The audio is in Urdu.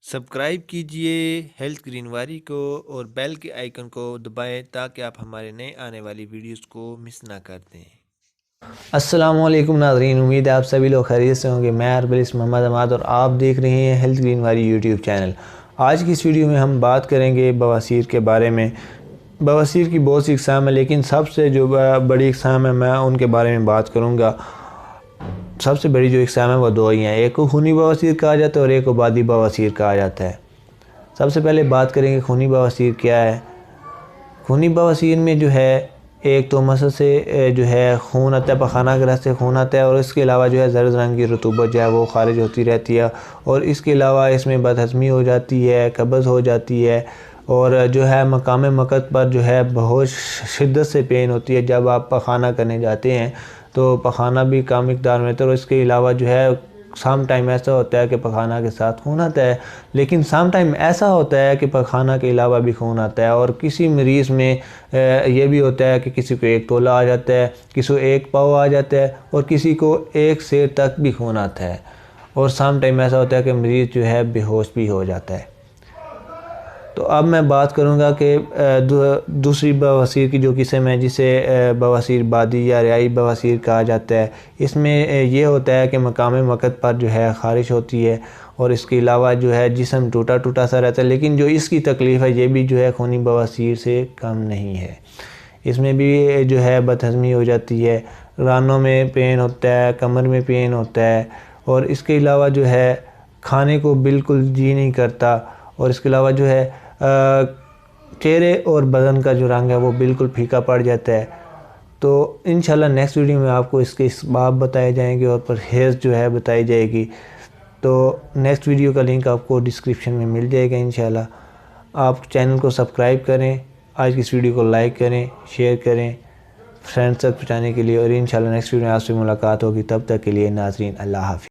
سبسکرائب کیجئے ہیلتھ گرینواری کو اور بیل کے آئیکن کو دبائیں تاکہ آپ ہمارے نئے آنے والی ویڈیوز کو مس نہ کر دیں۔ السلام علیکم ناظرین، امید ہے آپ سبھی لوگ خیریت سے ہوں گے۔ میں اربلسٹ محمد عماد اور آپ دیکھ رہے ہیں ہیلتھ گرینواری یوٹیوب چینل۔ آج کی اس ویڈیو میں ہم بات کریں گے بواسیر کے بارے میں۔ بواسیر کی بہت سی اقسام ہیں، لیکن سب سے جو بڑی اقسام ہے میں ان کے بارے میں بات کروں گا۔ سب سے بڑی جو اقسام ہے وہ دو ہی ہیں، ایک کو خونی بواسیر کہا جاتا ہے اور ایک کو بادی بواسیر کہا جاتا ہے۔ سب سے پہلے بات کریں گے خونی بواسیر کیا ہے۔ خونی بواسیر میں جو ہے ایک تو مسل سے جو ہے خون آتا ہے، پخانہ کے راستے خون آتا ہے، اور اس کے علاوہ جو ہے زرد رنگ کی رطوبت جو ہے وہ خارج ہوتی رہتی ہے، اور اس کے علاوہ اس میں بد ہضمی ہو جاتی ہے، قبض ہو جاتی ہے، اور جو ہے مقام مقصد پر جو ہے بہت شدت سے پین ہوتی ہے۔ جب آپ پخانہ کرنے جاتے ہیں تو پخانہ بھی کم مقدار میں ہوتا ہے، اور اس کے علاوہ جو ہے سام ٹائم ایسا ہوتا ہے کہ پخانہ کے ساتھ خون آتا ہے، لیکن سام ٹائم ایسا ہوتا ہے کہ پخانہ کے علاوہ بھی خون آتا ہے، اور کسی مریض میں یہ بھی ہوتا ہے کہ کسی کو 1 تولہ آ جاتا ہے، کسی کو 1 پاؤ آ جاتا ہے، اور کسی کو 1 سیر تک بھی خون آتا ہے، اور سام ٹائم ایسا ہوتا ہے کہ مریض جو ہے بے ہوش بھی ہو جاتا ہے۔ تو اب میں بات کروں گا کہ دوسری بواسیر کی جو قسم ہے، جسے بواسیر بادی یا ریائی بواسیر کہا جاتا ہے۔ اس میں یہ ہوتا ہے کہ مقام مقصد پر جو ہے خارش ہوتی ہے، اور اس کے علاوہ جو ہے جسم ٹوٹا ٹوٹا سا رہتا ہے، لیکن جو اس کی تکلیف ہے یہ بھی جو ہے خونی بواسیر سے کم نہیں ہے۔ اس میں بھی جو ہے بد ہضمی ہو جاتی ہے، رانوں میں پین ہوتا ہے، کمر میں پین ہوتا ہے، اور اس کے علاوہ جو ہے کھانے کو بالکل جی نہیں کرتا، اور اس کے علاوہ جو ہے چہرے اور بدن کا جو رنگ ہے وہ بالکل پھیکا پڑ جاتا ہے۔ تو انشاءاللہ نیکسٹ ویڈیو میں آپ کو اس کے اسباب بتائے جائیں گے اور پرہیز جو ہے بتائی جائے گی۔ تو نیکسٹ ویڈیو کا لنک آپ کو ڈسکرپشن میں مل جائے گا انشاءاللہ۔ آپ چینل کو سبسکرائب کریں، آج کی اس ویڈیو کو لائک کریں، شیئر کریں فرینڈز تک پہنچانے کے لیے، اور انشاءاللہ نیکسٹ ویڈیو میں آپ سے ملاقات ہوگی۔ تب تک کے لیے ناظرین اللہ حافظ۔